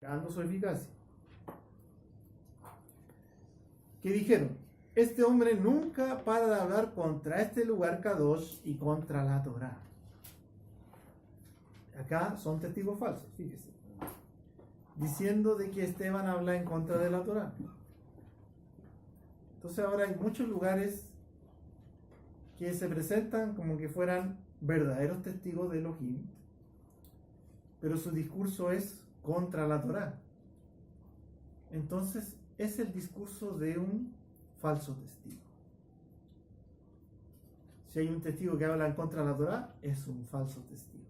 negando su eficacia. ¿Qué dijeron? Este hombre nunca para de hablar contra este lugar Kadosh y contra la Torá. Acá son testigos falsos, fíjese, diciendo de que Esteban habla en contra de la Torá. Entonces ahora hay muchos lugares que se presentan como que fueran verdaderos testigos de Elohim, pero su discurso es contra la Torá. Entonces es el discurso de un falso testigo. Si hay un testigo que habla en contra de la Torá, es un falso testigo.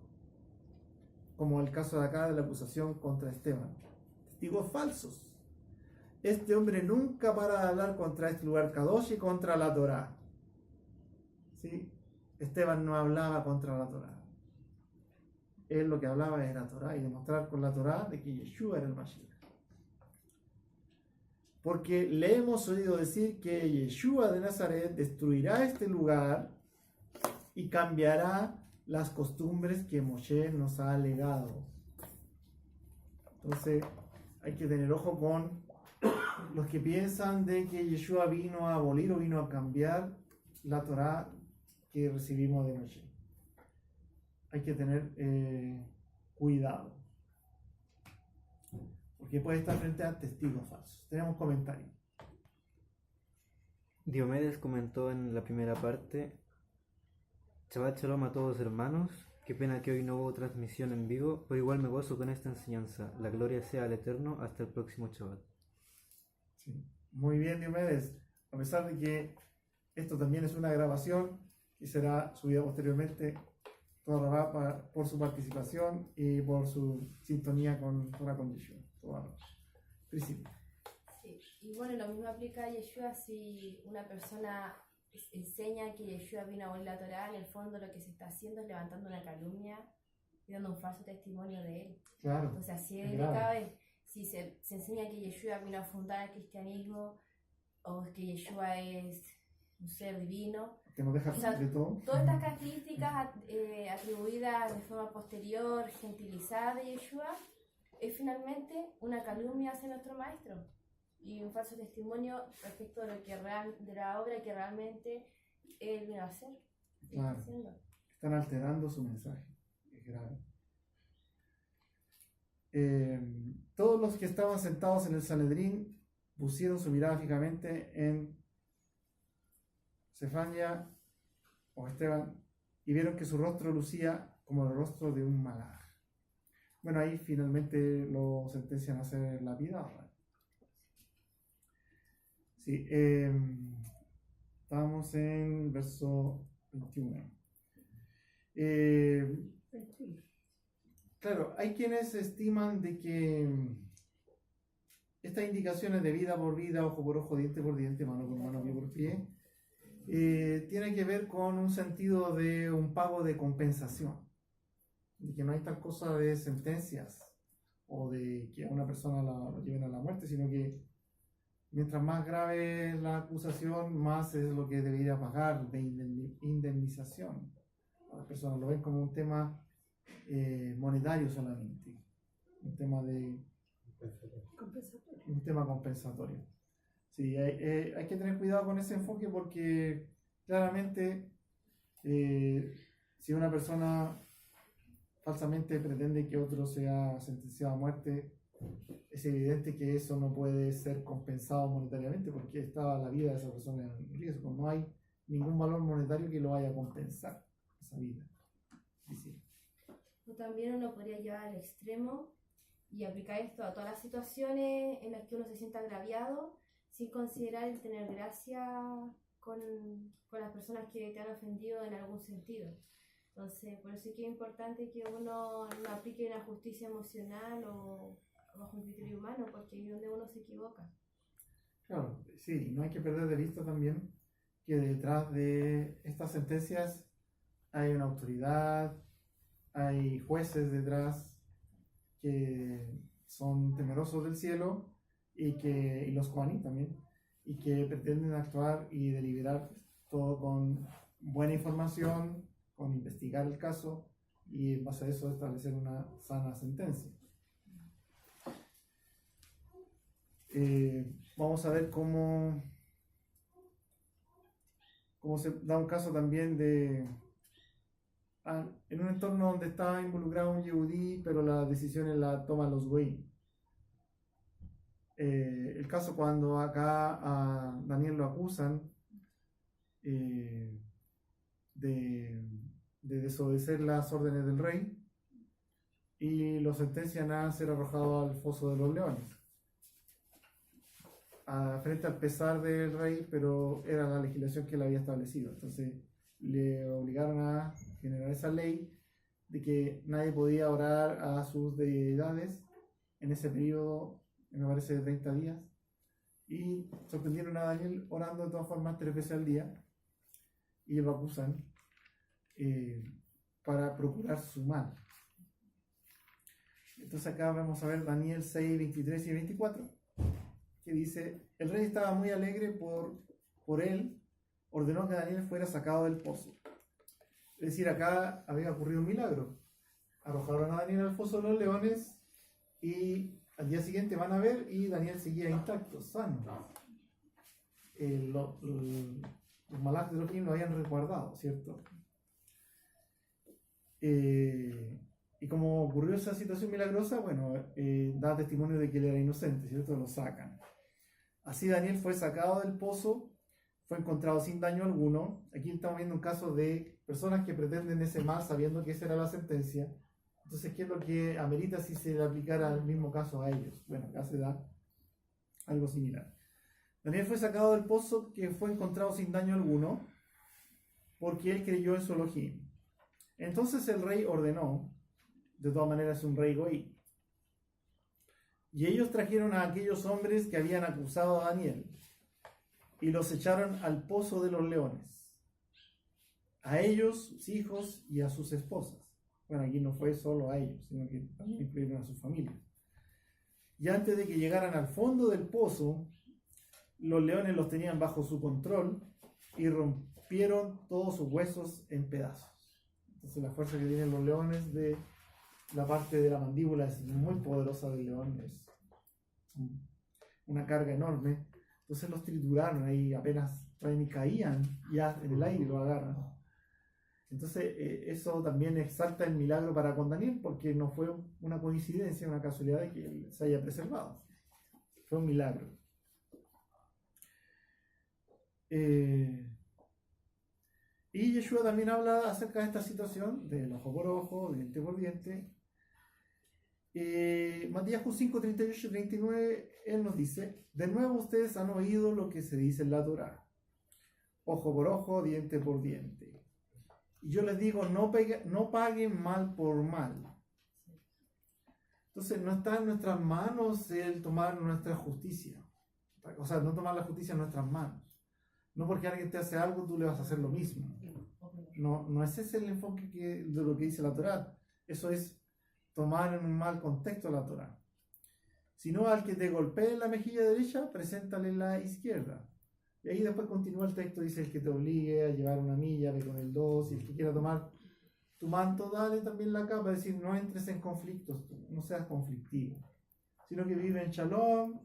Como el caso de acá de la acusación contra Esteban. Testigos falsos. Este hombre nunca para de hablar contra este lugar Kadosh y contra la Torá. ¿Sí? Esteban no hablaba contra la Torá. Él lo que hablaba era Torá y demostrar con la Torá de que Yeshua era el Mashiach. Porque le hemos oído decir que Yeshua de Nazaret destruirá este lugar y cambiará las costumbres que Moshe nos ha legado. Entonces hay que tener ojo con los que piensan de que Yeshua vino a abolir o vino a cambiar la Torá que recibimos de Moshe. Hay que tener cuidado, porque puede estar frente a testigos falsos. Tenemos comentarios. Diomedes comentó en la primera parte: Shabbat Shalom a todos hermanos, qué pena que hoy no hubo transmisión en vivo, pero igual me gozo con esta enseñanza. La gloria sea al Eterno hasta el próximo Shabbat. Sí. Muy bien, Diomedes. A pesar de que esto también es una grabación y será subida posteriormente, toda Rabá por su participación y por su sintonía con Yeshua. Sí, y bueno, lo mismo aplica a Yeshua. Si una persona enseña que Yeshua vino a abolir la Torá, en el fondo lo que se está haciendo es levantando una calumnia y dando un falso testimonio de él. Claro. Entonces así es delicado es. Si se enseña que Yeshua vino a fundar el cristianismo, o que Yeshua es un ser divino, que nos deja de todo. Todas estas características atribuidas de forma posterior, gentilizada de Yeshua, es finalmente una calumnia hacia nuestro maestro y un falso testimonio respecto de de la obra que realmente él vino a hacer. Claro. Están alterando su mensaje. Es grave. Todos los que estaban sentados en el Sanedrín pusieron su mirada fijamente en Sefania o Esteban y vieron que su rostro lucía como el rostro de un malaj. Bueno, ahí finalmente lo sentencian a hacer la vida. Sí, estamos en verso 21. Claro, hay quienes estiman de que estas indicaciones de vida por vida, ojo por ojo, diente por diente, mano por mano, pie por pie, tiene que ver con un sentido de un pago de compensación, de que no hay tal cosa de sentencias o de que a una persona lo lleven a la muerte, sino que mientras más grave es la acusación, más es lo que debería pagar de indemnización. Las personas lo ven como un tema monetario solamente, un tema compensatorio. Sí, hay que tener cuidado con ese enfoque porque claramente si una persona falsamente pretende que otro sea sentenciado a muerte, es evidente que eso no puede ser compensado monetariamente porque está la vida de esa persona en riesgo. No hay ningún valor monetario que lo vaya a compensar esa vida. Sí. O también uno podría llevar al extremo y aplicar esto a todas las situaciones en las que uno se sienta agraviado, sin considerar el tener gracia con las personas que te han ofendido en algún sentido. Entonces, por eso es que es importante que uno no aplique una justicia emocional o bajo un criterio humano, porque ahí es donde uno se equivoca. Claro, sí, no hay que perder de vista también que detrás de estas sentencias hay una autoridad, hay jueces detrás que son temerosos del cielo y los Kohanim también, y que pretenden actuar y deliberar todo con buena información, con investigar el caso y en base a eso establecer una sana sentencia. Vamos a ver cómo se da un caso también en un entorno donde está involucrado un yehudí, pero las decisiones las toman los goyim. El caso cuando acá a Daniel lo acusan de desobedecer las órdenes del rey y lo sentencian a ser arrojado al foso de los leones. Frente al pesar del rey, pero era la legislación que él había establecido. Entonces le obligaron a generar esa ley de que nadie podía orar a sus deidades en ese periodo, me parece, de 30 días. Y sorprendieron a Daniel orando de todas formas 3 veces al día y lo acusan para procurar su mal. Entonces acá vamos a ver Daniel 6, 23 y 24, que dice: el rey estaba muy alegre por él, ordenó que Daniel fuera sacado del pozo. Es decir, acá había ocurrido un milagro. Arrojaron a Daniel al foso de los leones y al día siguiente van a ver y Daniel seguía intacto, sano. Los malach de Elohim lo habían resguardado, ¿cierto? Y como ocurrió esa situación milagrosa, bueno, da testimonio de que él era inocente, ¿cierto? Lo sacan. Así Daniel fue sacado del pozo, fue encontrado sin daño alguno. Aquí estamos viendo un caso de personas que pretenden ese mal sabiendo que esa era la sentencia. Entonces, ¿qué es lo que amerita si se le aplicara el mismo caso a ellos? Bueno, acá se da algo similar. Daniel fue sacado del pozo, que fue encontrado sin daño alguno, porque él creyó en su Elohim. Entonces el rey ordenó, de todas maneras es un rey goí, y ellos trajeron a aquellos hombres que habían acusado a Daniel y los echaron al pozo de los leones, a ellos, sus hijos y a sus esposas. Bueno, aquí no fue solo a ellos, sino que también incluyeron a sus familias. Y antes de que llegaran al fondo del pozo, los leones los tenían bajo su control y rompieron todos sus huesos en pedazos. Entonces la fuerza que tienen los leones de la parte de la mandíbula es muy poderosa del león, es una carga enorme. Entonces los trituraron ahí, apenas traen y caían ya en el aire y lo agarran. Entonces eso también exalta el milagro para con Daniel, porque no fue una coincidencia, una casualidad de que él se haya preservado. Fue un milagro. Y Yeshua también habla acerca de esta situación del ojo por ojo, diente por diente. Matías 5, 38 y 39, él nos dice: de nuevo ustedes han oído lo que se dice en la Torá: ojo por ojo, diente por diente. Y yo les digo, no paguen mal por mal. Entonces no está en nuestras manos el tomar nuestra justicia. O sea, no tomar la justicia en nuestras manos. No porque alguien te hace algo, tú le vas a hacer lo mismo. No es ese el enfoque de lo que dice la Torá. Eso es tomar en un mal contexto la Torá. Sino al que te golpee en la mejilla derecha, preséntale la izquierda. Y ahí después continúa el texto, dice: el que te obligue a llevar una milla, ve con el 2, y el que quiera tomar tu manto, dale también la capa. Es decir, no entres en conflictos, no seas conflictivo, sino que vive en shalom,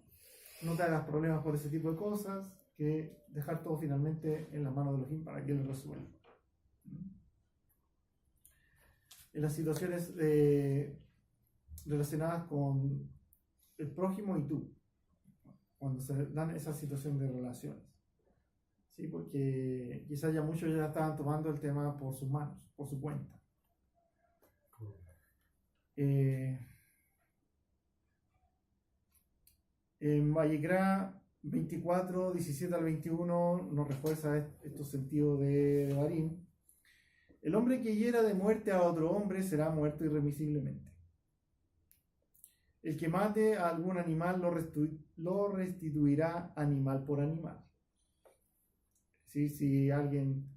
no te hagas problemas por ese tipo de cosas, que dejar todo finalmente en las manos de Elohim para que Él lo resuelva. En las situaciones relacionadas con el prójimo y tú, cuando se dan esa situación de relaciones. Sí, porque quizás ya muchos ya estaban tomando el tema por sus manos, por su cuenta. En Vallecra 24, 17 al 21 nos refuerza estos sentidos de Barín. El hombre que hiera de muerte a otro hombre será muerto irremisiblemente. El que mate a algún animal lo restituirá animal por animal. ¿Sí? Si alguien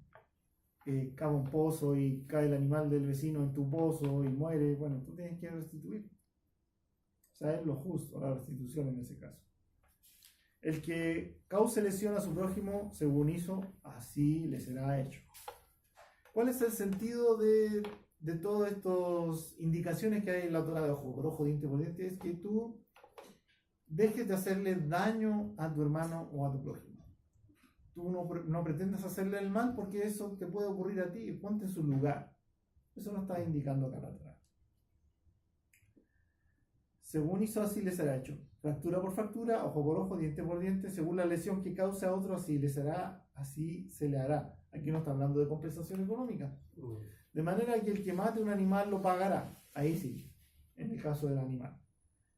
cava un pozo y cae el animal del vecino en tu pozo y muere, bueno, tú tienes que restituir. O sea, es lo justo, la restitución en ese caso. El que cause lesión a su prójimo, según hizo, así le será hecho. ¿Cuál es el sentido de todas estas indicaciones que hay en la Torá de ojo por ojo, diente por diente? Es que tú dejes de hacerle daño a tu hermano o a tu prójimo. Tú no pretendas hacerle el mal porque eso te puede ocurrir a ti. Ponte en su lugar. Eso lo está indicando acá atrás. Según hizo, así le será hecho. Fractura por fractura, ojo por ojo, diente por diente. Según la lesión que cause a otro, así le será, así se le hará. Aquí no está hablando de compensación económica. De manera que el que mate un animal lo pagará. Ahí sí, en el caso del animal.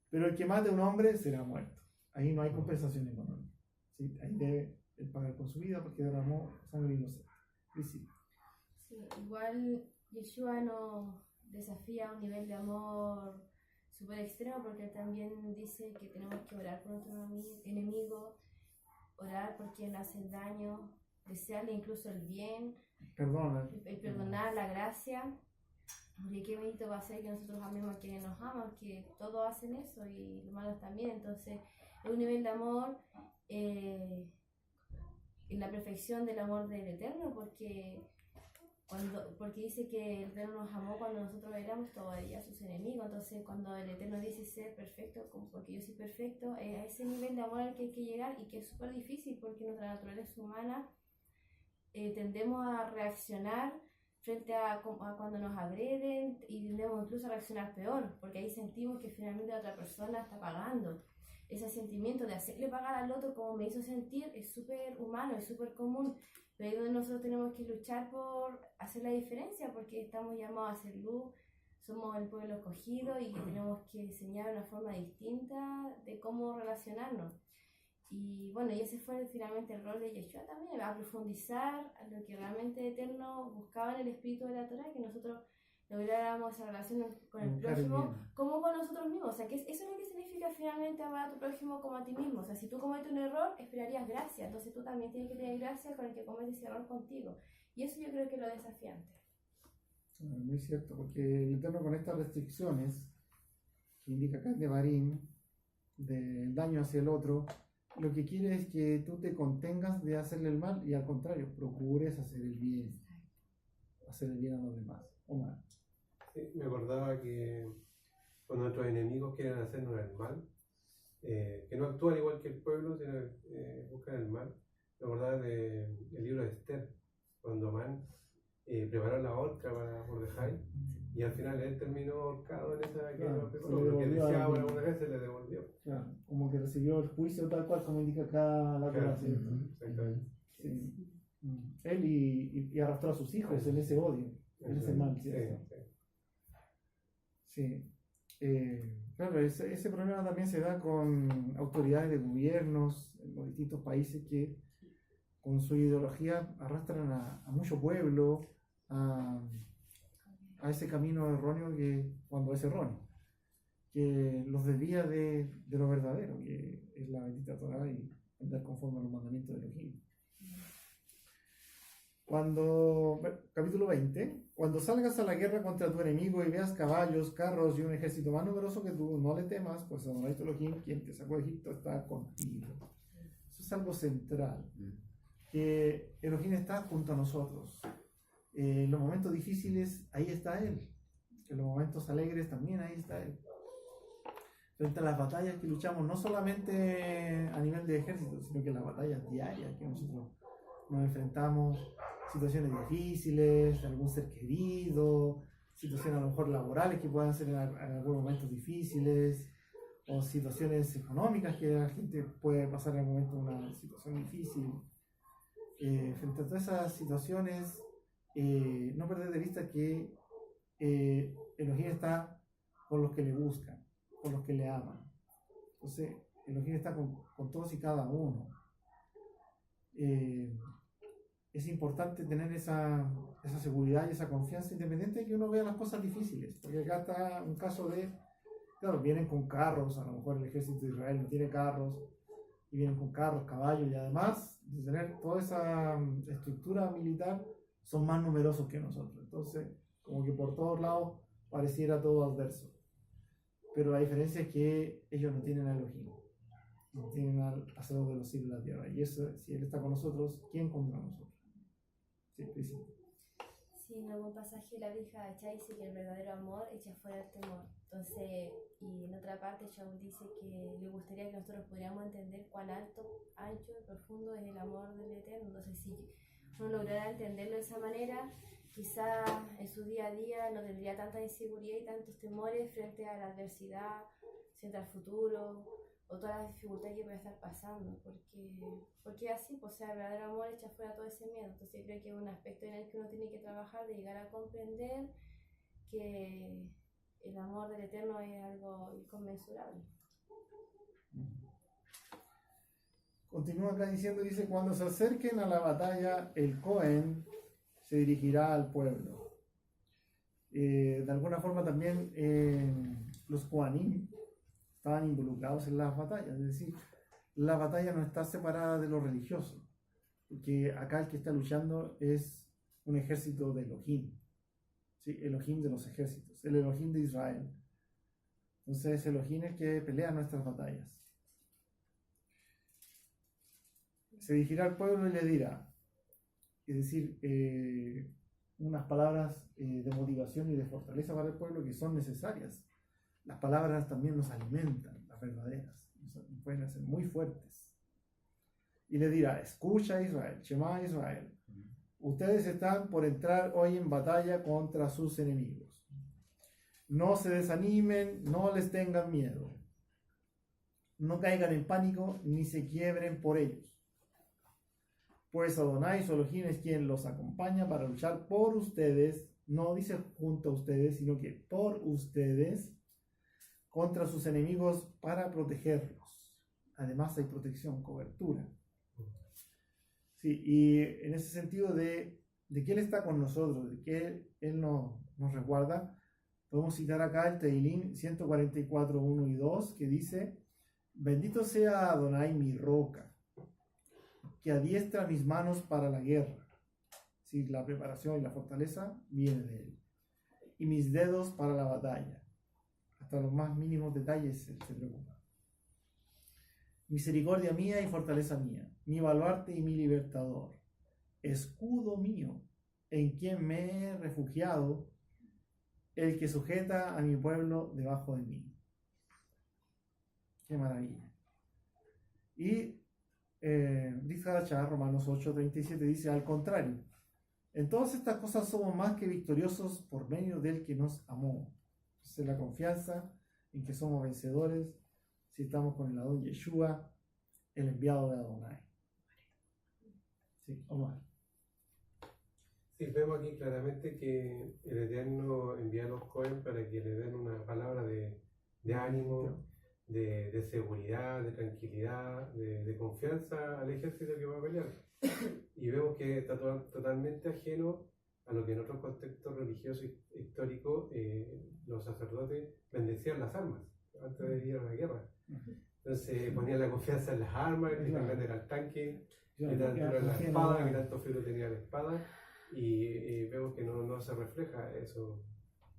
Pero el que mate a un hombre será muerto. Ahí no hay compensación económica. ¿Sí? Ahí debe él pagar con su vida porque derramó sangre inocente. Sí. Sí, igual Yeshua nos desafía a un nivel de amor súper extremo porque él también dice que tenemos que orar por nuestro enemigo, orar por quien hace el daño, desearle incluso el bien, Perdona. el perdonar, la gracia. Porque qué bonito va a ser que nosotros amemos a quienes nos aman, que todos hacen eso y los malos también. Entonces es un nivel de amor en la perfección del amor del Eterno, porque dice que el Eterno nos amó cuando nosotros éramos todavía sus enemigos. Entonces cuando el Eterno dice ser perfecto, como porque yo soy perfecto, a ese nivel de amor al que hay que llegar, y que es súper difícil porque nuestra naturaleza humana tendemos a reaccionar frente a cuando nos agreden, y tendemos incluso a reaccionar peor, porque ahí sentimos que finalmente la otra persona está pagando. Ese sentimiento de hacerle pagar al otro como me hizo sentir es súper humano, es súper común, pero ahí es donde nosotros tenemos que luchar por hacer la diferencia, porque estamos llamados a hacer luz, somos el pueblo escogido y tenemos que enseñar una forma distinta de cómo relacionarnos. Y bueno, y ese fue finalmente el rol de Yeshua también, a profundizar a lo que realmente Eterno buscaba en el espíritu de la Torah, que nosotros lográramos esa relación con el prójimo como con nosotros mismos. O sea, que eso es lo que significa finalmente amar a tu prójimo como a ti mismo. O sea, si tú cometes un error, esperarías gracia, entonces tú también tienes que tener gracia con el que comete ese error contigo. Y eso yo creo que es lo desafiante. Muy cierto, porque el Eterno con estas restricciones que indica acá de Barín, del daño hacia el otro, lo que quiere es que tú te contengas de hacerle el mal y al contrario, procures hacer el bien a los demás. Omar. Sí, me acordaba que cuando nuestros enemigos quieren hacernos el mal, que no actúan igual que el pueblo, sino buscan el mal. Me acordaba del libro de Esther, cuando Amán preparó la horca para Mordejai, y al final él terminó ahorcado en esa guerra, porque deseaba alguna vez se le devolvió. Claro, como que recibió el juicio tal cual como indica acá la Torah, ¿cierto? Exactamente. Sí. Él y arrastró a sus hijos en ese odio, en ese mal, ¿cierto? Sí. Claro, ese problema también se da con autoridades de gobiernos en los distintos países que con su ideología arrastran a mucho pueblo a ese camino erróneo que cuando es erróneo, que los desvía de lo verdadero, que es la bendita Torah y andar conforme a los mandamientos de Elohim. Capítulo 20, cuando salgas a la guerra contra tu enemigo y veas caballos, carros y un ejército más numeroso que tú, no le temas, pues Adonai tu Elohim, quien te sacó de Egipto, está contigo. Eso es algo central, que Elohim está junto a nosotros. En los momentos difíciles, ahí está Él. En los momentos alegres también ahí está Él. Frente a las batallas que luchamos, no solamente a nivel de ejército, sino que las batallas diarias que nosotros nos enfrentamos, situaciones difíciles, algún ser querido, situaciones a lo mejor laborales que puedan ser en algunos momentos difíciles, o situaciones económicas que la gente puede pasar en algún momento una situación difícil. Frente a todas esas situaciones, no perder de vista que Elohim está con los que le buscan, con los que le aman. Entonces, Elohim está con todos y cada uno. Es importante tener esa seguridad y esa confianza, independiente de que uno vea las cosas difíciles, porque acá está un caso de, claro, vienen con carros, a lo mejor el ejército de Israel no tiene carros, y vienen con carros, caballos, y además de tener toda esa estructura militar, son más numerosos que nosotros. Entonces, como que por todos lados pareciera todo adverso. Pero la diferencia es que ellos no tienen a Elohim, no tienen al Hacedor de los cielos y la tierra. Y eso, si Él está con nosotros, ¿quién contra nosotros? Sí, Sí, en algún pasaje la Virgen Echá dice que el verdadero amor echa fuera el temor. Entonces, y en otra parte Shaul dice que le gustaría que nosotros pudiéramos entender cuán alto, ancho y profundo es el amor del Eterno. Entonces, si uno lograra entenderlo de esa manera, quizá en su día a día no tendría tanta inseguridad y tantos temores frente a la adversidad, frente al futuro, o todas las dificultades que puede estar pasando, porque así, pues, o sea, el verdadero amor echa fuera todo ese miedo. Entonces creo que es un aspecto en el que uno tiene que trabajar, de llegar a comprender que el amor del Eterno es algo inconmensurable. Continúa acá diciendo, dice, cuando se acerquen a la batalla, el Cohen se dirigirá al pueblo. De alguna forma también los Kohanim estaban involucrados en las batallas, es decir, la batalla no está separada de lo religioso, porque acá el que está luchando es un ejército de Elohim, ¿sí? Elohim de los ejércitos, el Elohim de Israel. Entonces Elohim es el que pelea nuestras batallas. Se dirigirá al pueblo y le dirá, es decir, unas palabras de motivación y de fortaleza para el pueblo que son necesarias. Las palabras también nos alimentan, las verdaderas, pueden ser muy fuertes. Y le dirá, escucha Israel, Shema Israel, ustedes están por entrar hoy en batalla contra sus enemigos. No se desanimen, no les tengan miedo. No caigan en pánico ni se quiebren por ellos. Pues Adonai su Elohim es quien los acompaña para luchar por ustedes, no dice junto a ustedes, sino que por ustedes, contra sus enemigos para protegerlos. Además hay protección, cobertura. Sí, y en ese sentido de que Él está con nosotros, de que Él nos resguarda, podemos citar acá el Tehilim 144, 1 y 2, que dice, bendito sea Adonai mi roca, que adiestra mis manos para la guerra. Sí, la preparación y la fortaleza viene de Él. Y mis dedos para la batalla. Hasta los más mínimos detalles se preocupa. Misericordia mía y fortaleza mía, mi baluarte y mi libertador, escudo mío, en quien me he refugiado, el que sujeta a mi pueblo debajo de mí. Qué maravilla. Y dice Romanos 8:37, dice, al contrario, en todas estas cosas somos más que victoriosos por medio del que nos amó. Es la confianza en que somos vencedores si estamos con el Adón Yeshua, el enviado de Adonai. Sí, Omar. Sí, vemos aquí claramente que el Eterno envía a los Cohen para que le den una palabra de ánimo, de seguridad, de tranquilidad, de confianza al ejército que va a pelear. Y vemos que está totalmente ajeno a lo que en otros contextos religiosos históricos los sacerdotes bendecían las armas antes de ir a la guerra. Entonces ponían la confianza en las armas, que tan grande era el tanque, que tan dura era la espada, que tanto filo tenía la espada, y vemos que no se refleja eso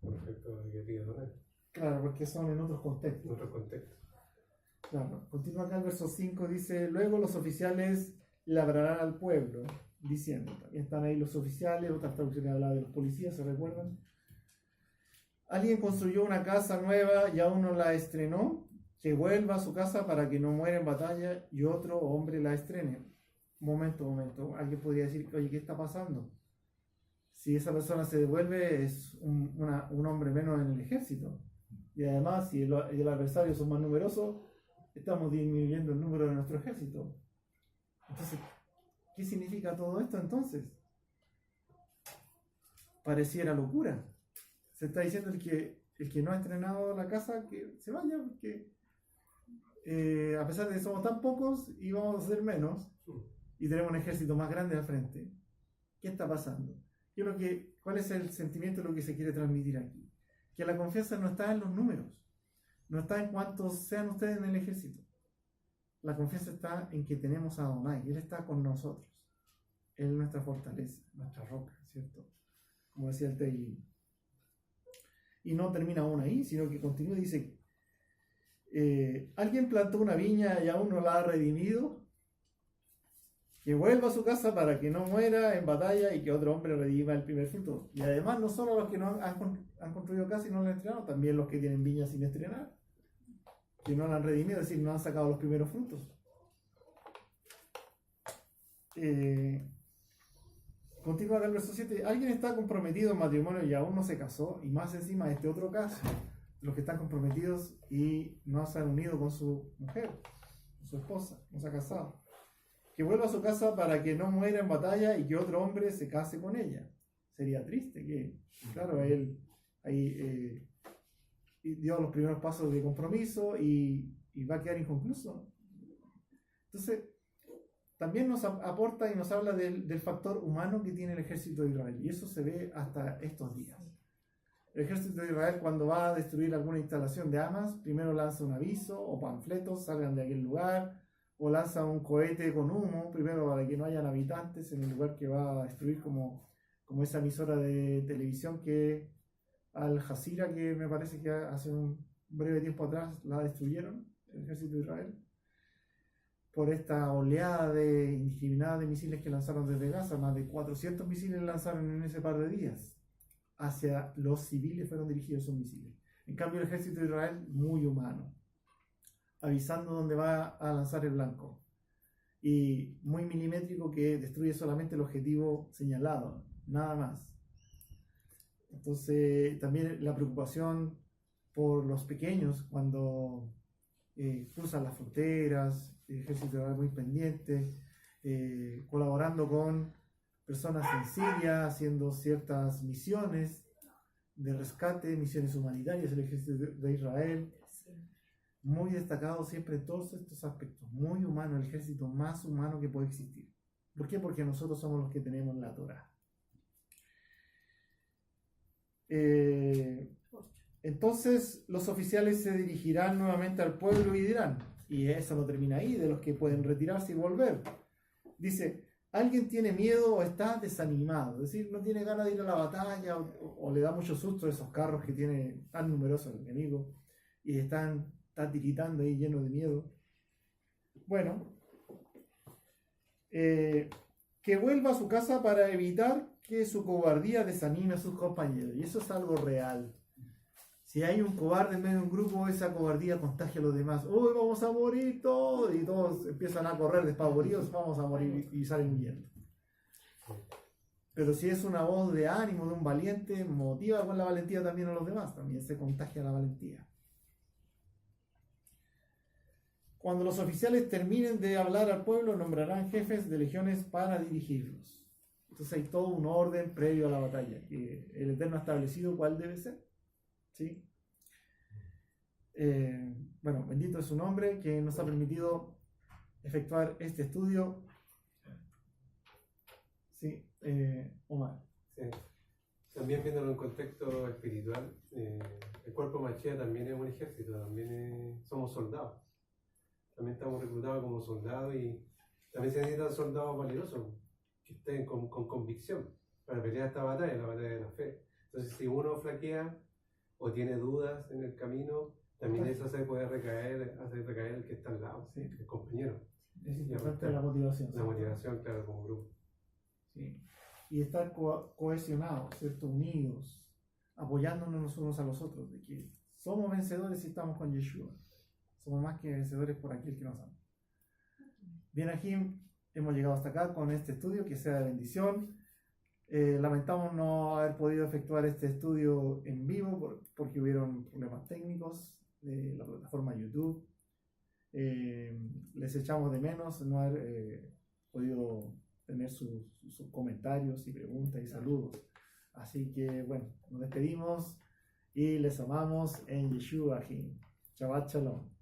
con respecto a lo que pide Adonai. Claro, porque son en otros contextos. En otros contextos. Claro, continúa acá el verso 5, dice, luego los oficiales labrarán al pueblo, diciendo, también están ahí los oficiales, otras traducciones hablan de los policías, ¿se recuerdan? Alguien construyó una casa nueva y aún no la estrenó, que vuelva a su casa para que no muera en batalla y otro hombre la estrene. Momento, alguien podría decir, oye, ¿qué está pasando? Si esa persona se devuelve es un hombre menos en el ejército. Y además, si el adversario son más numerosos, estamos disminuyendo el número de nuestro ejército. Entonces, ¿qué significa todo esto entonces? Pareciera locura. Se está diciendo el que no ha estrenado la casa que se vaya, porque a pesar de que somos tan pocos y vamos a ser menos, y tenemos un ejército más grande al frente, ¿qué está pasando? ¿Cuál es el sentimiento de lo que se quiere transmitir aquí? Que la confianza no está en los números, no está en cuántos sean ustedes en el ejército. La confianza está en que tenemos a Adonai, Él está con nosotros. Él es nuestra fortaleza, nuestra roca, ¿cierto? Como decía el Tehilim. Y no termina aún ahí, sino que continúa y dice, alguien plantó una viña y aún no la ha redimido. que vuelva a su casa para que no muera en batalla y que otro hombre redima el primer fruto. Y además no solo los que no han construido casa y no la han estrenado, también los que tienen viñas sin estrenar, que no la han redimido, es decir, no han sacado los primeros frutos. Continúa acá el verso 7. Alguien está comprometido en matrimonio y aún no se casó, y más encima este otro caso, los que están comprometidos y no se han unido con su mujer, con su esposa, no se ha casado. Que vuelva a su casa para que no muera en batalla y que otro hombre se case con ella. Sería triste que, claro, él ahí dio los primeros pasos de compromiso y va a quedar inconcluso. Entonces, también nos aporta y nos habla del factor humano que tiene el ejército de Israel. Y eso se ve hasta estos días. El ejército de Israel, cuando va a destruir alguna instalación de Hamas, primero lanza un aviso o panfletos, salgan de aquel lugar, o lanza un cohete con humo, primero para que no hayan habitantes en el lugar que va a destruir, como esa emisora de televisión que Al Jazeera, que me parece que hace un breve tiempo atrás la destruyeron, el ejército de Israel, por esta oleada indiscriminada de misiles que lanzaron desde Gaza. Más de 400 misiles lanzaron en ese par de días. Hacia los civiles fueron dirigidos esos misiles. En cambio, el ejército de Israel, muy humano, avisando dónde va a lanzar el blanco, y muy milimétrico, que destruye solamente el objetivo señalado, nada más. Entonces, también la preocupación por los pequeños cuando cruzan las fronteras, el ejército de Israel muy pendiente, colaborando con personas en Siria, haciendo ciertas misiones de rescate, misiones humanitarias, el ejército de Israel. Muy destacado siempre en todos estos aspectos, muy humano, el ejército más humano que puede existir. ¿Por qué? Porque nosotros somos los que tenemos la Torá. Entonces los oficiales se dirigirán nuevamente al pueblo y dirán, y eso no termina ahí, de los que pueden retirarse y volver. Dice, alguien tiene miedo o está desanimado, es decir, no tiene ganas de ir a la batalla o le da mucho susto a esos carros que tiene tan numerosos el enemigo y está tiritando ahí lleno de miedo. Bueno, que vuelva a su casa para evitar que su cobardía desanime a sus compañeros. Y eso es algo real. Si hay un cobarde en medio de un grupo, esa cobardía contagia a los demás. ¡Uy, vamos a morir todos! Y todos empiezan a correr despavoridos, vamos a morir, y salen huyendo. Pero si es una voz de ánimo de un valiente, motiva con la valentía también a los demás. También se contagia la valentía. Cuando los oficiales terminen de hablar al pueblo, nombrarán jefes de legiones para dirigirlos. Entonces hay todo un orden previo a la batalla, que el Eterno ha establecido cuál debe ser. ¿Sí? Bueno, bendito es su nombre, que nos ha permitido efectuar este estudio. Sí, Omar. Sí. También viéndolo en contexto espiritual, el cuerpo Machía también es un ejército, también somos soldados. También estamos reclutados como soldados y también se necesitan soldados valerosos que estén con convicción para pelear esta batalla, la batalla de la fe. Entonces, si uno flaquea o tiene dudas en el camino, también eso hace recaer el que está al lado, Sí. el compañero. Es importante la motivación. La motivación, claro, como grupo. Sí. Y estar cohesionados, ¿cierto? Unidos, apoyándonos los unos a los otros, de que somos vencedores si estamos con Yeshua. Somos más que vencedores por aquel que nos ama. Bien, Ajim, hemos llegado hasta acá con este estudio, que sea de bendición. Lamentamos no haber podido efectuar este estudio en vivo porque hubieron problemas técnicos de la plataforma YouTube. Les echamos de menos no haber podido tener sus comentarios y preguntas y saludos. Así que bueno, nos despedimos y les amamos en Yeshua. Shabbat Shalom.